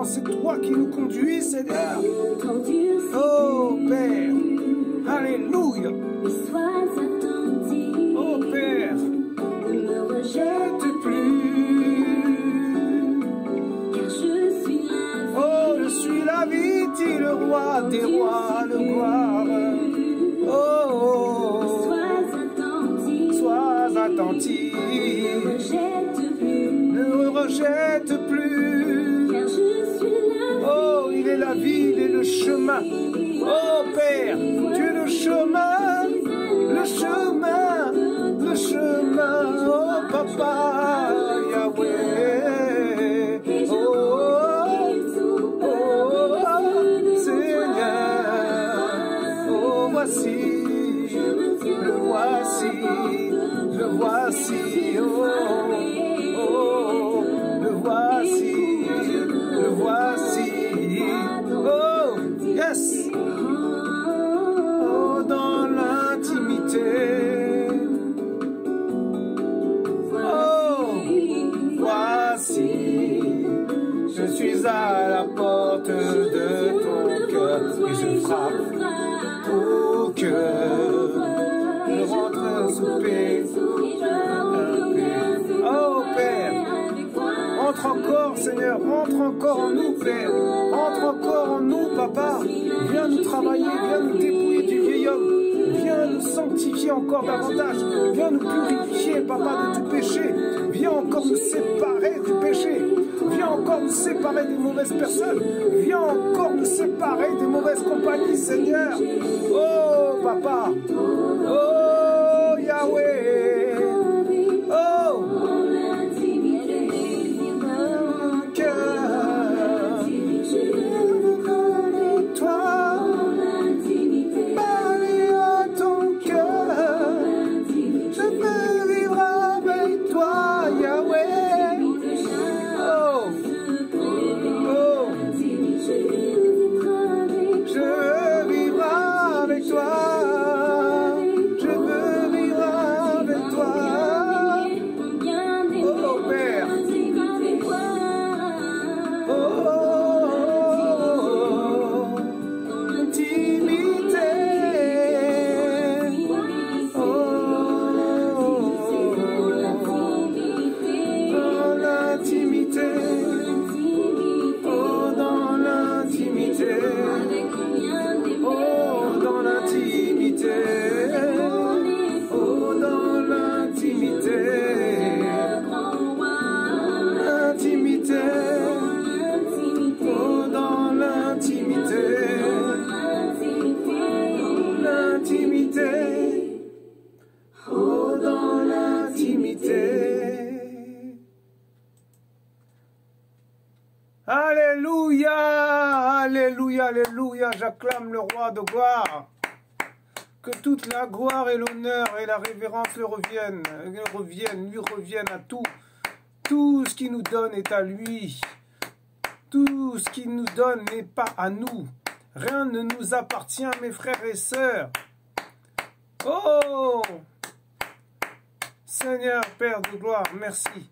C'est toi qui nous conduis, Seigneur. Oh Père, alléluia. Oh Père, ne me rejette plus, car je suis la vie. Oh, je suis la vie, dit le roi des rois, le gloire. Oh, sois attentif, ne me rejette plus, car je suis oh, il est la vie, il est le chemin. Oh Père, tu es le chemin, le chemin, le chemin. Oh Papa, Yahweh. Oh, oh, Seigneur. Oh, voici, le voici, le voici. Oh, oh, le voici, le voici. Oh, yes. Oh, dans l'intimité. Oh, voici. Je suis à la porte de ton cœur et je frappe pour que je rentre souper. Oh, Père. Entre encore, Seigneur, entre encore en nous, Père. Entre encore en nous, Papa. Viens nous travailler, viens nous dépouiller du vieil homme. Viens nous sanctifier encore davantage. Viens nous purifier, Papa, de tout péché. Viens encore nous séparer du péché. Viens encore nous séparer des mauvaises personnes. Viens encore nous séparer des mauvaises compagnies, Seigneur. Oh, Papa. Oh, Yahweh. Oh, Alléluia, alléluia, j'acclame le roi de gloire. Que toute la gloire et l'honneur et la révérence lui reviennent à tout. Tout ce qu'il nous donne est à lui. Tout ce qu'il nous donne n'est pas à nous. Rien ne nous appartient, mes frères et sœurs. Oh! Seigneur, Père de gloire, merci.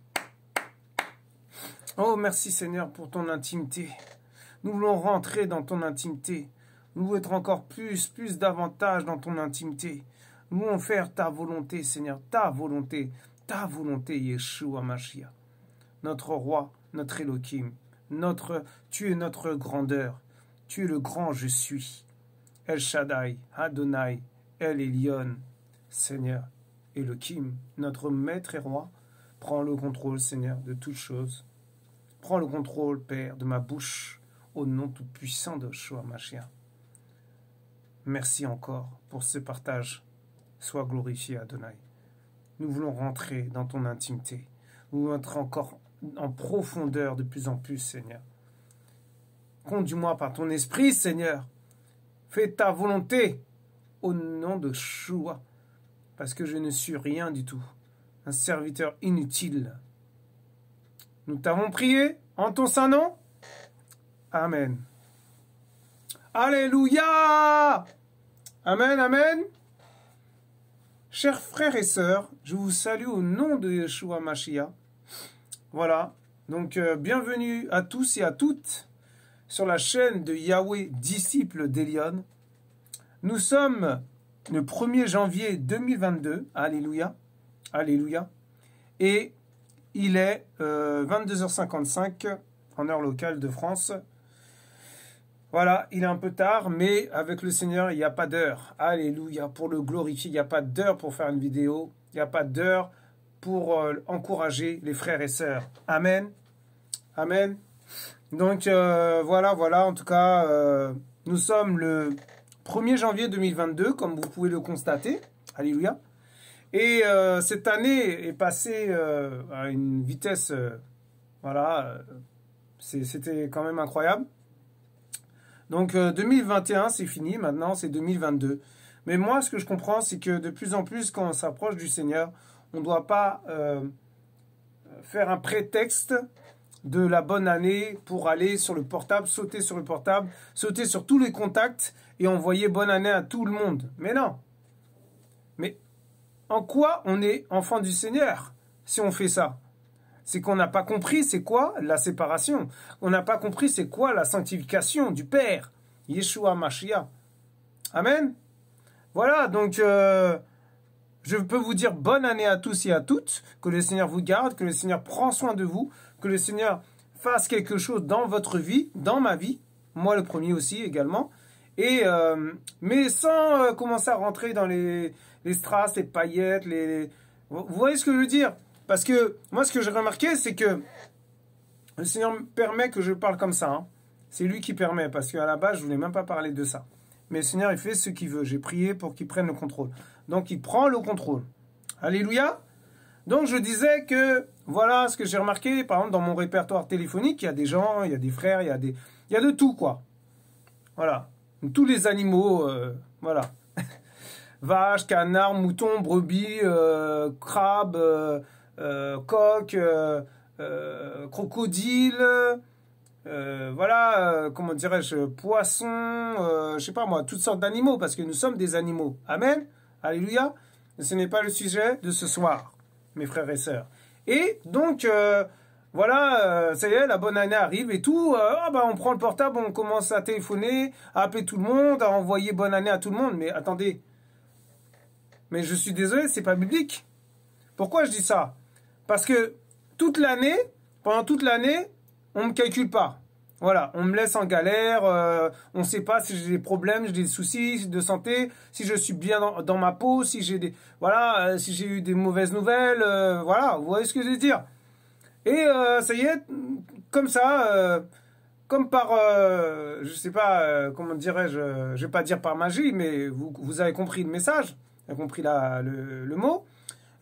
Oh, merci Seigneur pour ton intimité. Nous voulons rentrer dans ton intimité. Nous voulons être encore plus davantage dans ton intimité. Nous voulons faire ta volonté, Seigneur, ta volonté, Yeshua Mashiach. Notre roi, notre Elohim, tu es notre grandeur. Tu es le grand je suis. El Shaddai, Adonai, El Elyon, Seigneur, Elohim, notre maître et roi. Prends le contrôle, Seigneur, de toutes choses. Prends le contrôle, Père, de ma bouche, au nom tout-puissant de Yeshua Mashiach. Merci encore pour ce partage. Sois glorifié, Adonai. Nous voulons rentrer dans ton intimité. Nous voulons entrer encore en profondeur de plus en plus, Seigneur. Conduis-moi par ton esprit, Seigneur. Fais ta volonté au nom de Yeshua, parce que je ne suis rien du tout. Un serviteur inutile. Nous t'avons prié en ton saint nom. Amen. Alléluia! Amen, amen. Chers frères et sœurs, je vous salue au nom de Yeshua Mashiach. Voilà, donc bienvenue à tous et à toutes sur la chaîne de Yahweh, disciple d'Elion. Nous sommes le 1er janvier 2022, alléluia, alléluia, et il est 22h55 en heure locale de France. Voilà, il est un peu tard, mais avec le Seigneur, il n'y a pas d'heure. Alléluia, pour le glorifier, il n'y a pas d'heure pour faire une vidéo. Il n'y a pas d'heure pour encourager les frères et sœurs. Amen. Amen. Donc, voilà, en tout cas, nous sommes le 1er janvier 2022, comme vous pouvez le constater. Alléluia. Et cette année est passée à une vitesse, voilà, c'était quand même incroyable. Donc 2021, c'est fini, maintenant c'est 2022. Mais moi, ce que je comprends, c'est que de plus en plus, quand on s'approche du Seigneur, on ne doit pas faire un prétexte de la bonne année pour aller sur le portable, sauter sur le portable, sauter sur tous les contacts et envoyer bonne année à tout le monde. Mais non. Mais en quoi on est enfant du Seigneur si on fait ça? C'est qu'on n'a pas compris c'est quoi la séparation. On n'a pas compris c'est quoi la sanctification du Père, Yeshua Mashiach. Amen. Voilà, donc je peux vous dire bonne année à tous et à toutes, que le Seigneur vous garde, que le Seigneur prend soin de vous, que le Seigneur fasse quelque chose dans votre vie, dans ma vie, moi le premier aussi également, et mais sans commencer à rentrer dans les strass, les paillettes, vous voyez ce que je veux dire? Parce que moi, ce que j'ai remarqué, c'est que le Seigneur me permet que je parle comme ça. Hein. C'est lui qui permet, parce qu'à la base, je ne voulais même pas parler de ça. Mais le Seigneur, il fait ce qu'il veut. J'ai prié pour qu'il prenne le contrôle. Donc, il prend le contrôle. Alléluia. Donc, je disais que, voilà ce que j'ai remarqué, par exemple, dans mon répertoire téléphonique, il y a des gens, il y a des frères, il y a de tout, quoi. Voilà. Tous les animaux, voilà. Vaches, canards, moutons, brebis, crabes... coq, crocodile, voilà, comment dirais-je, poisson, je sais pas moi, toutes sortes d'animaux, parce que nous sommes des animaux. Amen. Alléluia. Mais ce n'est pas le sujet de ce soir, mes frères et sœurs. Et donc, voilà, ça y est, la bonne année arrive et tout. On prend le portable, on commence à téléphoner, à appeler tout le monde, à envoyer bonne année à tout le monde. Mais attendez, mais je suis désolé, c'est pas biblique. Pourquoi je dis ça? Parce que pendant toute l'année, on ne me calcule pas. Voilà, on me laisse en galère, on ne sait pas si j'ai des problèmes, j'ai des soucis de santé, si je suis bien dans ma peau, si j'ai si j'ai eu des mauvaises nouvelles, voilà, vous voyez ce que je veux dire. Et ça y est, comme ça, comme par, je sais pas, comment dirais-je, je vais pas dire par magie, mais vous avez compris le message, vous avez compris le mot.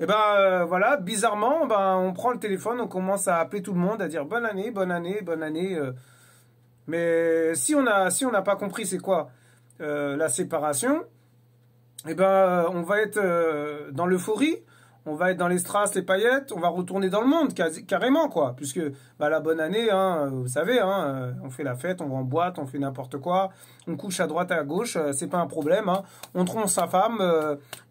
Et voilà, bizarrement, on prend le téléphone, on commence à appeler tout le monde, à dire bonne année, bonne année, bonne année. Mais si on n'a pas compris c'est quoi la séparation, eh ben, on va être dans l'euphorie, on va être dans les strass, les paillettes, on va retourner dans le monde, carrément, quoi. Puisque bah, la bonne année, hein, vous savez, hein, on fait la fête, on va en boîte, on fait n'importe quoi, on couche à droite et à gauche, c'est pas un problème. Hein. On trompe sa femme,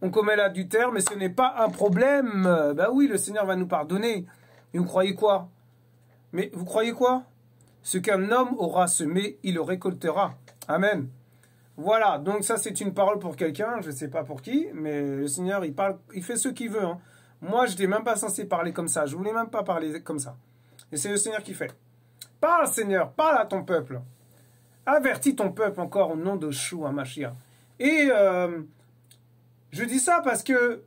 on commet l'adultère, mais ce n'est pas un problème. Bah oui, le Seigneur va nous pardonner. Et vous croyez quoi? Mais vous croyez quoi? Ce qu'un homme aura semé, il le récoltera. Amen. Voilà, donc ça c'est une parole pour quelqu'un, je ne sais pas pour qui, mais le Seigneur il parle, il fait ce qu'il veut. Hein. Moi je n'étais même pas censé parler comme ça, je voulais même pas parler comme ça. Et c'est le Seigneur qui fait. Parle Seigneur, parle à ton peuple. Avertis ton peuple encore au nom de Yeshua Mashiach. Et je dis ça parce que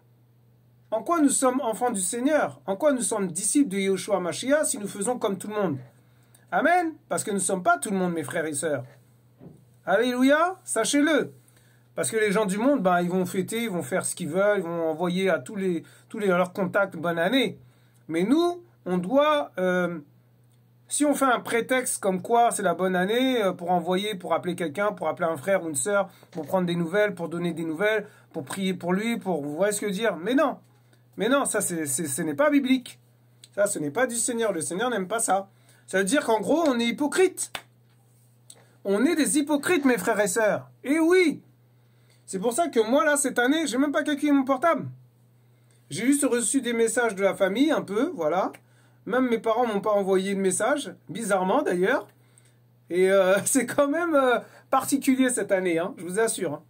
en quoi nous sommes enfants du Seigneur? En quoi nous sommes disciples de Yeshua Mashiach si nous faisons comme tout le monde? Amen. Parce que nous ne sommes pas tout le monde mes frères et sœurs. Alléluia, sachez-le. Parce que les gens du monde, ben, ils vont fêter, ils vont faire ce qu'ils veulent, ils vont envoyer à tous leurs contacts bonne année. Mais nous, on doit, si on fait un prétexte comme quoi c'est la bonne année, pour envoyer, pour appeler quelqu'un, pour appeler un frère ou une sœur, pour prendre des nouvelles, pour donner des nouvelles, pour prier pour lui, vous voyez ce que je veux dire? Mais non, ça ce n'est pas biblique. Ça, ce n'est pas du Seigneur. Le Seigneur n'aime pas ça. Ça veut dire qu'en gros, on est hypocrite. On est des hypocrites, mes frères et sœurs. Et oui, c'est pour ça que moi, là, cette année, j'ai même pas calculé mon portable. J'ai juste reçu des messages de la famille, un peu, voilà. Même mes parents m'ont pas envoyé de message, bizarrement d'ailleurs. Et c'est quand même particulier cette année, hein, je vous assure. Hein.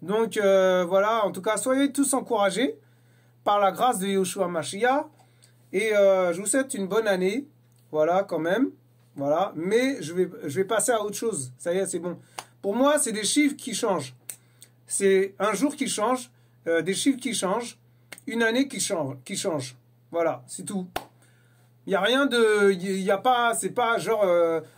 Donc voilà, en tout cas, soyez tous encouragés par la grâce de Yeshua Mashiach. Et je vous souhaite une bonne année, voilà, quand même. Voilà, mais je vais passer à autre chose. Ça y est, c'est bon. Pour moi, c'est des chiffres qui changent. C'est un jour qui change, des chiffres qui changent, une année qui change. Voilà, c'est tout. Il n'y a rien de... Il y a pas... C'est pas genre...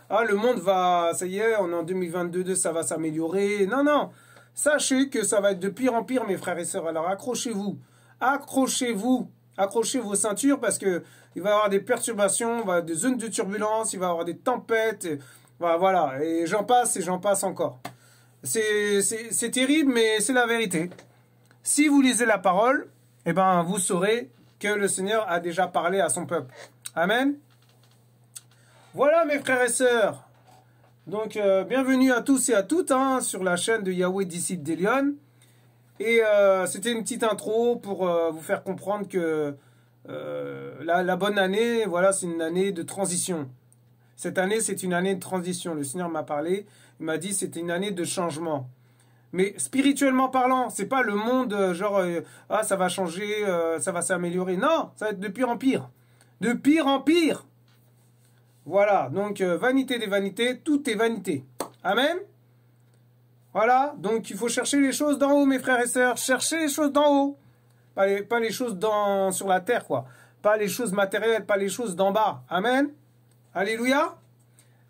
ah, le monde va... Ça y est, on est en 2022, ça va s'améliorer. Non, non. Sachez que ça va être de pire en pire, mes frères et sœurs. Alors, accrochez-vous. Accrochez-vous. Accrochez vos ceintures parce que il va y avoir des perturbations, des zones de turbulence, il va y avoir des tempêtes, et, voilà, et j'en passe encore. C'est terrible, mais c'est la vérité. Si vous lisez la parole, eh ben, vous saurez que le Seigneur a déjà parlé à son peuple. Amen. Voilà, mes frères et sœurs. Donc, bienvenue à tous et à toutes hein, sur la chaîne de Yahweh Disciple d'Elion. Et c'était une petite intro pour vous faire comprendre que la bonne année, voilà, c'est une année de transition. Cette année, c'est une année de transition. Le Seigneur m'a parlé, il m'a dit c'était une année de changement. Mais spirituellement parlant, c'est pas le monde genre ah ça va changer, ça va s'améliorer. Non, ça va être de pire en pire. De pire en pire. Voilà, donc vanité des vanités, tout est vanité. Amen. Voilà, donc il faut chercher les choses d'en haut, mes frères et sœurs. Cherchez les choses d'en haut. Pas les choses sur la terre, quoi. Pas les choses matérielles, pas les choses d'en bas. Amen. Alléluia.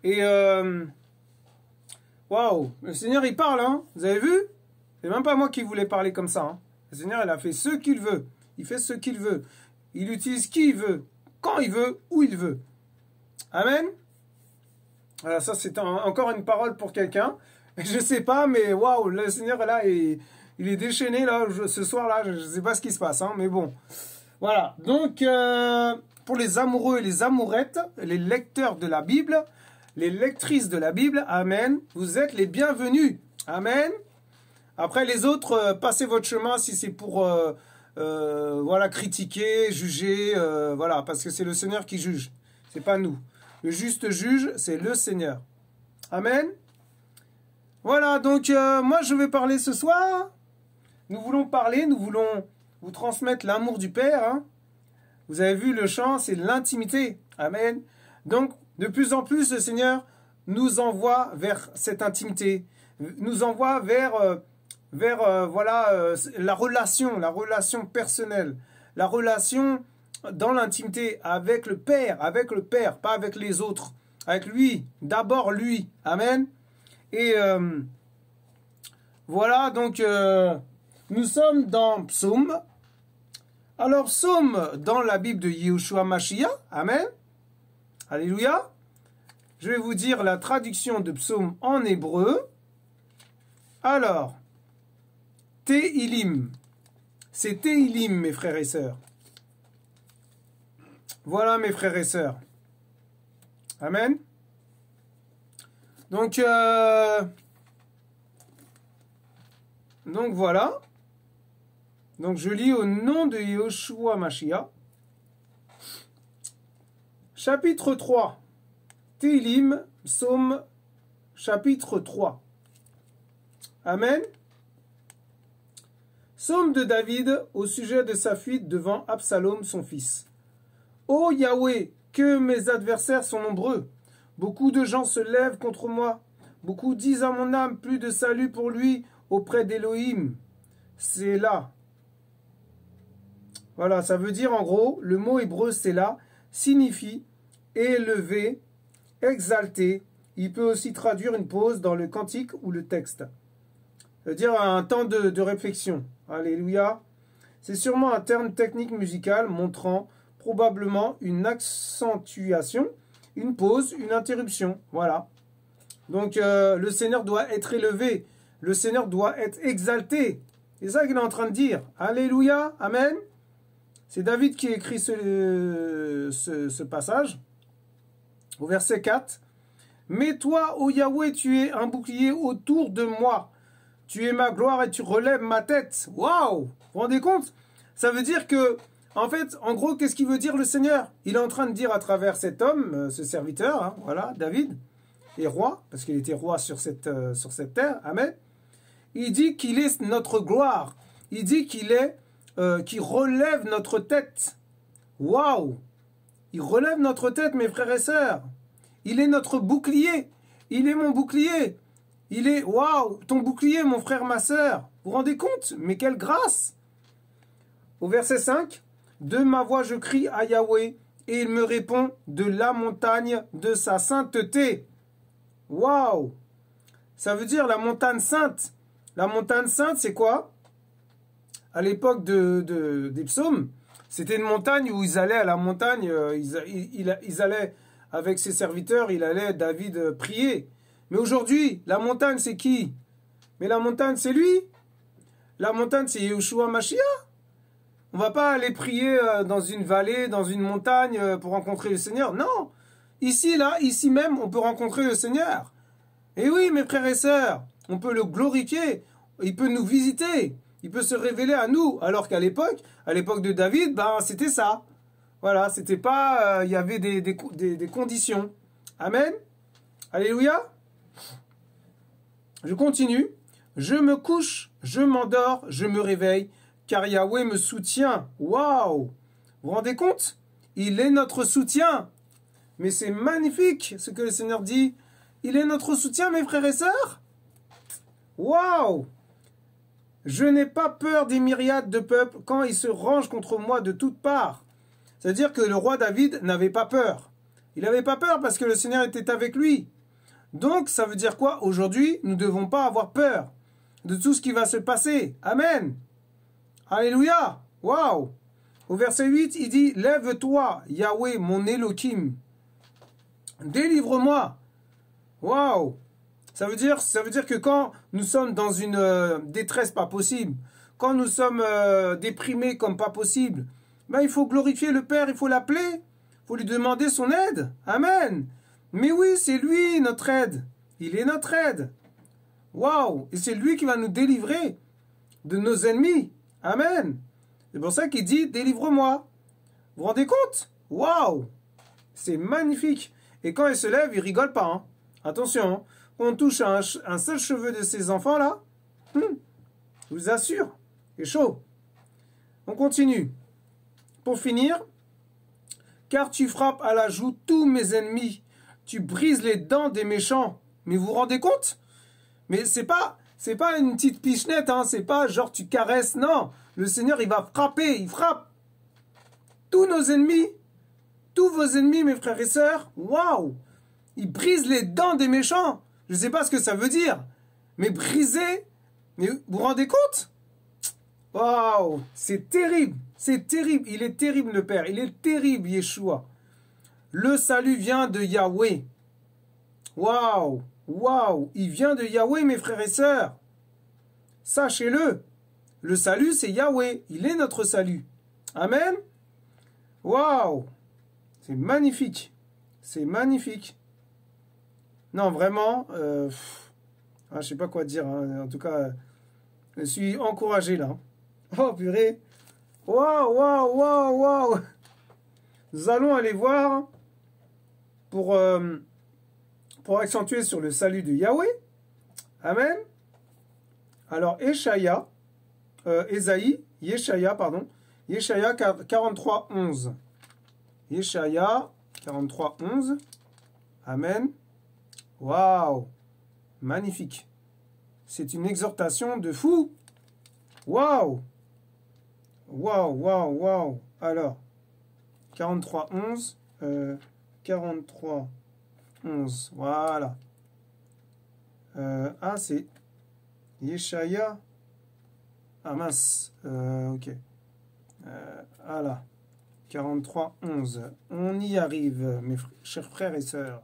Et, waouh, le Seigneur, il parle, hein. Vous avez vu? C'est même pas moi qui voulais parler comme ça, hein. Le Seigneur, il a fait ce qu'il veut. Il fait ce qu'il veut. Il utilise qui il veut, quand il veut, où il veut. Amen. Voilà, ça, c'est encore une parole pour quelqu'un. Je sais pas, mais waouh, le Seigneur, là, il est déchaîné, là, ce soir-là. Je sais pas ce qui se passe, hein, mais bon. Voilà. Donc, pour les amoureux et les amourettes, les lecteurs de la Bible, les lectrices de la Bible, amen, vous êtes les bienvenus. Amen. Après, les autres, passez votre chemin si c'est pour, voilà, critiquer, juger, voilà, parce que c'est le Seigneur qui juge. C'est pas nous. Le juste juge, c'est le Seigneur. Amen. Voilà, donc moi je vais parler ce soir. Nous voulons parler, nous voulons vous transmettre l'amour du Père. Hein. Vous avez vu le chant, c'est l'intimité. Amen. Donc, de plus en plus, le Seigneur nous envoie vers cette intimité. Nous envoie vers voilà, la relation personnelle. La relation dans l'intimité avec le Père, pas avec les autres. Avec lui, d'abord lui. Amen. Et voilà, donc nous sommes dans Psaume. Alors, Psaume dans la Bible de Yeshua Mashiach. Amen. Alléluia. je vais vous dire la traduction de psaume en hébreu. Alors, Tehilim. C'est Tehilim, mes frères et sœurs. Voilà, mes frères et sœurs. Amen. Donc voilà. Donc je lis au nom de Yoshua Mashiach. Chapitre 3. Tehilim, psaume, chapitre 3. Amen. Psaume de David au sujet de sa fuite devant Absalom, son fils. Ô Yahweh, que mes adversaires sont nombreux. Beaucoup de gens se lèvent contre moi. Beaucoup disent à mon âme, plus de salut pour lui auprès d'Élohim. C'est là. Voilà, ça veut dire en gros, le mot hébreu c'est là, signifie élevé, exalté. Il peut aussi traduire une pause dans le cantique ou le texte. Ça veut dire un temps de réflexion. Alléluia. C'est sûrement un terme technique musical montrant probablement une accentuation, une pause, une interruption. Voilà. Donc le Seigneur doit être élevé. Le Seigneur doit être exalté. C'est ça qu'il est en train de dire. Alléluia. Amen. C'est David qui écrit ce passage. Au verset 4. Mais toi, ô Yahweh, tu es un bouclier autour de moi. Tu es ma gloire et tu relèves ma tête. Waouh! Vous vous rendez compte? Ça veut dire que, en fait, en gros, qu'est-ce qu'il veut dire le Seigneur? Il est en train de dire à travers cet homme, ce serviteur, hein, voilà, David, et roi, parce qu'il était roi sur cette terre. Amen. Il dit qu'il est notre gloire. Il dit qu'il relève notre tête. Waouh! Il relève notre tête, mes frères et sœurs. Il est notre bouclier. Il est mon bouclier. Il est, waouh, ton bouclier, mon frère, ma sœur. Vous vous rendez compte? Mais quelle grâce! Au verset 5, de ma voix je crie à Yahweh, et il me répond de la montagne de sa sainteté. Waouh! Ça veut dire la montagne sainte. La montagne sainte, c'est quoi? À l'époque des psaumes, c'était une montagne où ils allaient à la montagne, ils allaient avec ses serviteurs, David prier. Mais aujourd'hui, la montagne, c'est qui? Mais la montagne, c'est lui. La montagne, c'est Yoshua Mashiach. On ne va pas aller prier dans une vallée, dans une montagne pour rencontrer le Seigneur. Non. Ici, là, ici même, on peut rencontrer le Seigneur. Et oui, mes frères et sœurs, on peut le glorifier. Il peut nous visiter. Il peut se révéler à nous. Alors qu'à l'époque de David, ben, c'était ça. Voilà, c'était pas... il y avait des conditions. Amen. Alléluia. Je continue. Je me couche, je m'endors, je me réveille, car Yahweh me soutient. Waouh! Vous vous rendez compte? Il est notre soutien. Mais c'est magnifique ce que le Seigneur dit. Il est notre soutien, mes frères et sœurs. Waouh! Je n'ai pas peur des myriades de peuples quand ils se rangent contre moi de toutes parts. C'est-à-dire que le roi David n'avait pas peur. Il n'avait pas peur parce que le Seigneur était avec lui. Donc, ça veut dire quoi? Aujourd'hui, nous ne devons pas avoir peur de tout ce qui va se passer. Amen. Alléluia. Waouh. Au verset 8, il dit, lève-toi, Yahweh, mon Elohim. Délivre-moi. Waouh. Ça veut dire que quand nous sommes dans une détresse pas possible, quand nous sommes déprimés comme pas possible, ben, il faut glorifier le Père, il faut l'appeler, il faut lui demander son aide. Amen. Mais oui, c'est lui notre aide. Il est notre aide. Waouh! Et c'est lui qui va nous délivrer de nos ennemis. Amen. C'est pour ça qu'il dit, délivre-moi. Vous vous rendez compte? Waouh! C'est magnifique. Et quand il se lève, il rigole pas. Hein. Attention, hein. On touche à un seul cheveu de ces enfants-là. Je vous assure, c'est chaud. On continue. Pour finir, car tu frappes à la joue tous mes ennemis. Tu brises les dents des méchants. Mais vous vous rendez compte? Mais c'est pas une petite pichenette, hein. C'est pas genre tu caresses. Non, le Seigneur, il va frapper, il frappe. Tous nos ennemis, tous vos ennemis, mes frères et sœurs, waouh! Il brise les dents des méchants. Je ne sais pas ce que ça veut dire. Mais briser, mais vous vous rendez compte? Waouh! C'est terrible, c'est terrible. Il est terrible, le Père. Il est terrible, Yeshua. Le salut vient de Yahweh. Waouh! Waouh! Il vient de Yahweh, mes frères et sœurs. Sachez-le. Le salut, c'est Yahweh. Il est notre salut. Amen. Waouh! C'est magnifique. C'est magnifique. Non, vraiment, je sais pas quoi dire. Hein. En tout cas, je suis encouragé là. Oh purée. Waouh, waouh, waouh, waouh. Nous allons aller voir pour accentuer sur le salut de Yahweh. Amen. Alors, Yeshaya 43, 11. Yeshaya 43, 11. Amen. Waouh. Magnifique. C'est une exhortation de fou. Waouh. Waouh, waouh, waouh. Alors, 43, 11. 43, 11. Voilà. C'est Yeshaya. Ah mince. Ok. Voilà. 43, 11. On y arrive, mes chers frères et sœurs.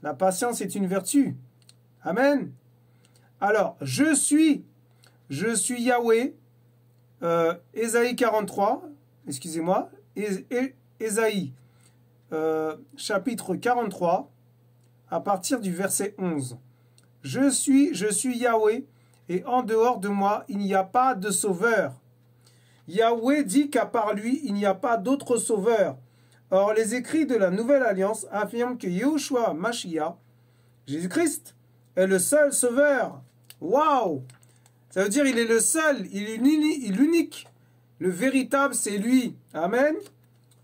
La patience est une vertu. Amen. Alors, je suis Yahweh. Ésaïe 43, excusez-moi. Ésaïe, chapitre 43, à partir du verset 11. Je suis Yahweh, et en dehors de moi, il n'y a pas de sauveur. Yahweh dit qu'à part lui, il n'y a pas d'autre sauveur. Or, les écrits de la Nouvelle Alliance affirment que Yahushua Mashiach, Jésus-Christ, est le seul sauveur. Waouh! Ça veut dire il est le seul, il est l'unique. Le véritable, c'est lui. Amen.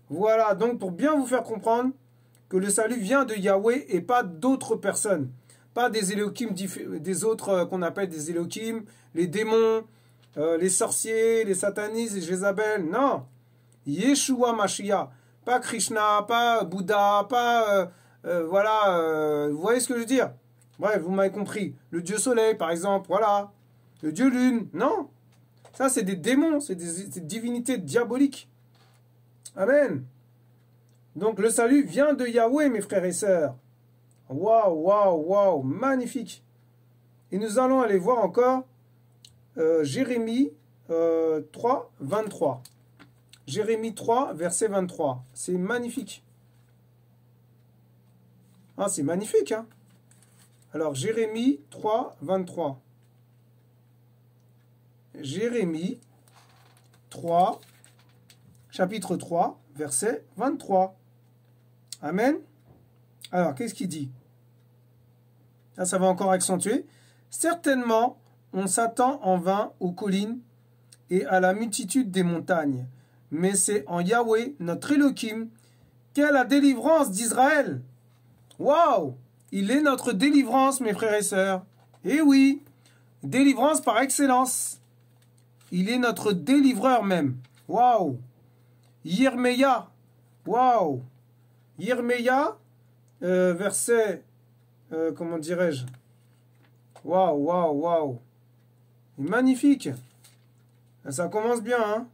Voilà, donc pour bien vous faire comprendre que le salut vient de Yahweh et pas d'autres personnes. Pas des Elohim, des autres qu'on appelle des Elohim, les démons, les sorciers, les satanistes, les Jézabel. Non. Yeshua Mashiach. Pas Krishna, pas Bouddha, pas... voilà, vous voyez ce que je veux dire? Bref, vous m'avez compris. Le dieu soleil, par exemple, voilà. Le dieu lune, non. Ça, c'est des démons, c'est des divinités diaboliques. Amen. Donc, le salut vient de Yahweh, mes frères et sœurs. Waouh, waouh, waouh, magnifique. Et nous allons aller voir encore Jérémie 3, 23. Jérémie 3, verset 23. C'est magnifique. Ah, c'est magnifique, hein. Alors, Jérémie 3, 23. Jérémie 3, chapitre 3, verset 23. Amen. Alors, qu'est-ce qu'il dit? Là, ça va encore accentuer. Certainement, on s'attend en vain aux collines et à la multitude des montagnes. Mais c'est en Yahweh, notre Elohim, qu'est la délivrance d'Israël. Waouh! Il est notre délivrance, mes frères et sœurs. Eh oui, délivrance par excellence. Il est notre délivreur même. Waouh! Yirmeya. Waouh! Yirmeya, verset, comment dirais-je? Waouh, waouh, waouh! Magnifique. Ça commence bien, hein?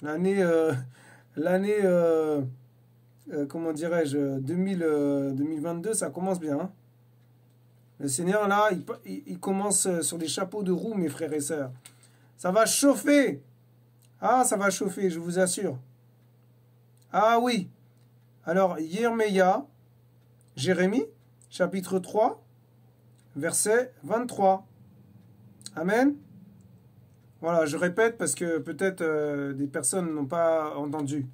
L'année, comment dirais-je, 2022, ça commence bien. Hein? Le Seigneur, là, il commence sur des chapeaux de roue, mes frères et sœurs. Ça va chauffer. Ah, ça va chauffer, je vous assure. Ah oui. Alors, Yirmeya, Jérémie, chapitre 3, verset 23. Amen. Voilà, je répète parce que peut-être des personnes n'ont pas entendu.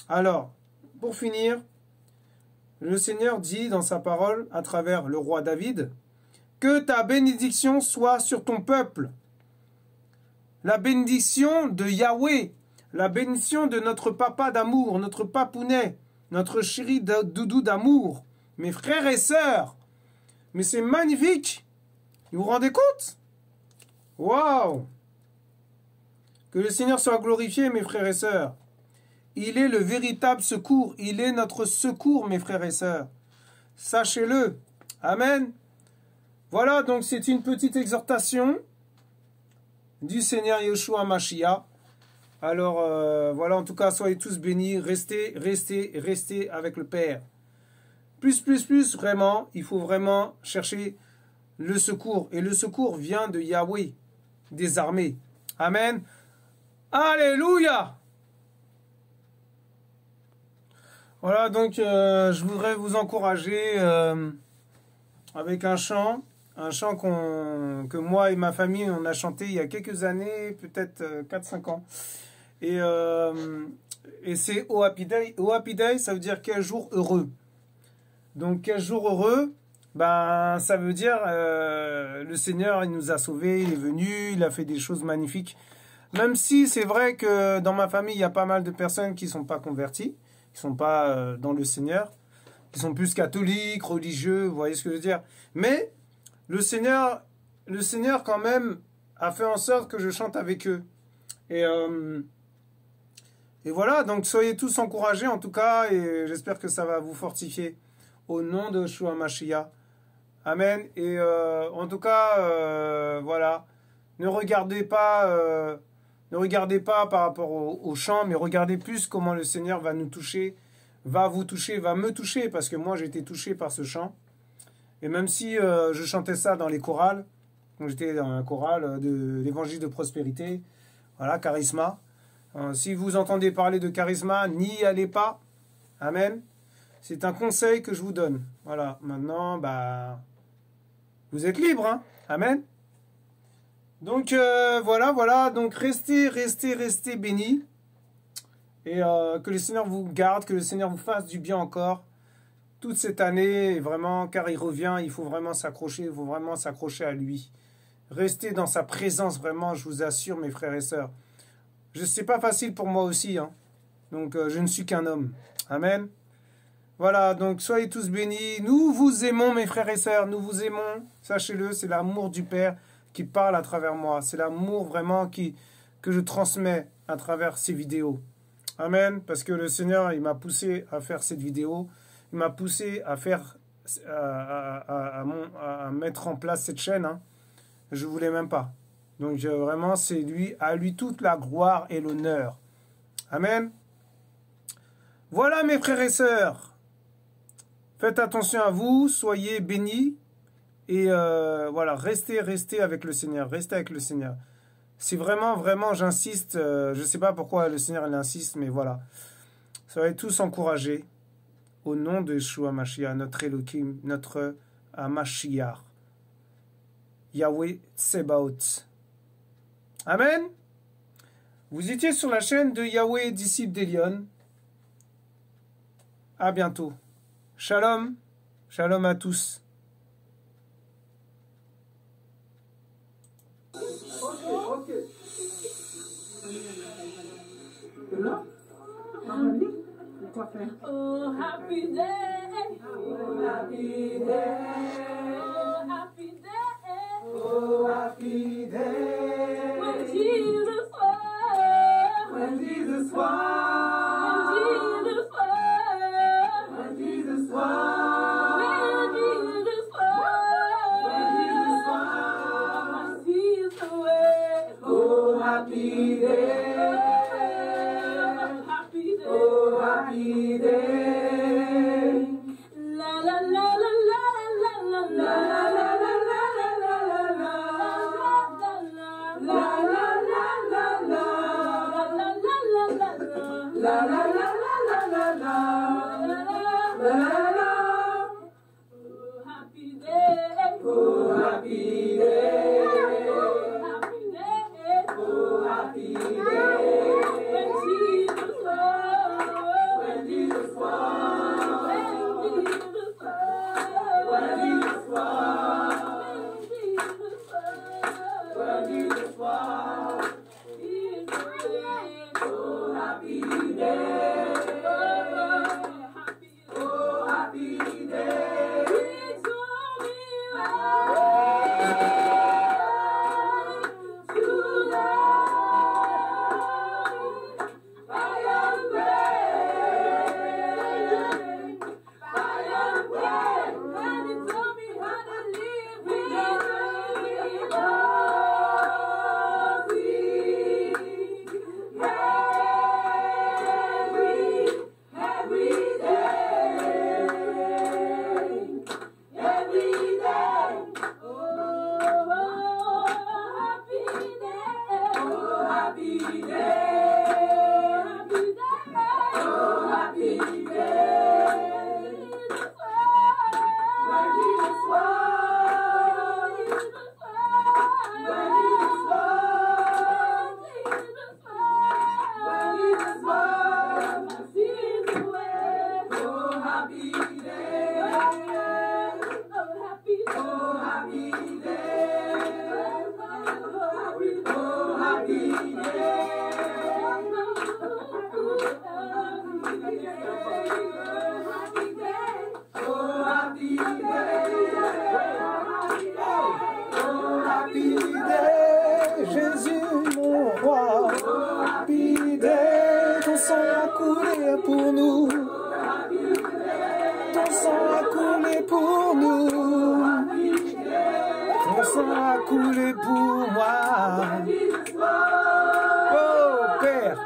Alors, pour finir, le Seigneur dit dans sa parole, à travers le roi David, que ta bénédiction soit sur ton peuple. La bénédiction de Yahweh, la bénédiction de notre papa d'amour, notre papounet, notre chéri doudou d'amour, mes frères et sœurs. Mais c'est magnifique. Vous vous rendez compte? Waouh! Que le Seigneur soit glorifié, mes frères et sœurs. Il est le véritable secours. Il est notre secours, mes frères et sœurs. Sachez-le. Amen. Voilà, donc c'est une petite exhortation du Seigneur Yahushua Mashiach. Alors, voilà, en tout cas, soyez tous bénis. Restez avec le Père. Plus, vraiment, il faut vraiment chercher le secours. Et le secours vient de Yahweh, des armées. Amen. Alléluia. Voilà, donc je voudrais vous encourager avec un chant que moi et ma famille, on a chanté il y a quelques années, peut-être 4-5 ans. Et c'est Oh Happy Day. Oh Happy Day, ça veut dire quel jour heureux. Donc quel jour heureux, ben ça veut dire le Seigneur, il nous a sauvés, il est venu, il a fait des choses magnifiques. Même si c'est vrai que dans ma famille, il y a pas mal de personnes qui ne sont pas converties, qui ne sont pas dans le Seigneur, qui sont plus catholiques, religieux, vous voyez ce que je veux dire. Mais le Seigneur quand même a fait en sorte que je chante avec eux. Et voilà, donc soyez tous encouragés en tout cas, et j'espère que ça va vous fortifier. Au nom de Yeshua Mashiach. Amen. Et en tout cas, voilà, ne regardez pas par rapport au chant, mais regardez plus comment le Seigneur va nous toucher, va vous toucher, va me toucher, parce que moi j'ai été touché par ce chant. Et même si je chantais ça dans les chorales, donc j'étais dans un choral de l'évangile de prospérité, voilà, charisma. Si vous entendez parler de charisma, n'y allez pas. Amen. C'est un conseil que je vous donne. Voilà, maintenant, bah, vous êtes libre, hein. Amen. Donc, voilà. Donc, restez bénis. Et que le Seigneur vous garde, que le Seigneur vous fasse du bien encore. Toute cette année, vraiment, car il revient, il faut vraiment s'accrocher, à lui. Restez dans sa présence, vraiment, je vous assure, mes frères et sœurs. C'est pas facile pour moi aussi, hein. Donc, je ne suis qu'un homme. Amen. Voilà, donc soyez tous bénis. Nous vous aimons, mes frères et sœurs, nous vous aimons. Sachez-le, c'est l'amour du Père qui parle à travers moi. C'est l'amour vraiment que je transmets à travers ces vidéos. Amen, parce que le Seigneur, il m'a poussé à faire cette vidéo. Il m'a poussé à faire, à mettre en place cette chaîne. Hein. Je ne voulais même pas. Donc vraiment, c'est lui, à lui toute la gloire et l'honneur. Amen. Voilà, mes frères et sœurs. Faites attention à vous, soyez bénis et voilà, restez avec le Seigneur, restez avec le Seigneur. C'est vraiment, j'insiste, je ne sais pas pourquoi le Seigneur il insiste, mais voilà. Soyez tous encouragés au nom de Yeshua Mashiach, notre Elohim, notre Mashiach, Yahweh Tsebaot. Amen. Vous étiez sur la chaîne de Yahweh, disciple d'Elion. À bientôt. Shalom, shalom à tous. Ok. C'est là? Quoi faire? Oh, happy day. Oh, happy day. Oh, happy day. Oh, happy day. When Jesus was. When Jesus was. Happy day, happy day, oh happy day. La la la la la la la la la la la la happy day, oh happy day. Happy day, when Jesus was, when Jesus was, when Jesus was, when Jesus was, when Jesus was, oh happy day. Jésus mon roi, happy day, ton sang a coulé pour nous, ton sang a coulé pour nous, ton sang a coulé pour moi, oh Père,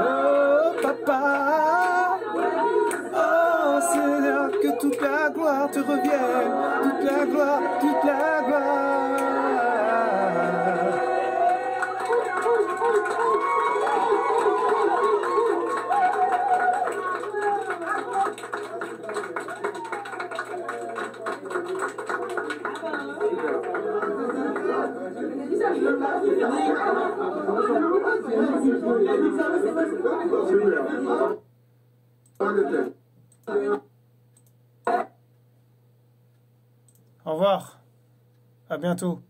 oh Papa, oh Seigneur, que toute la gloire te revienne, toute la gloire, toute la gloire. Au revoir, à bientôt.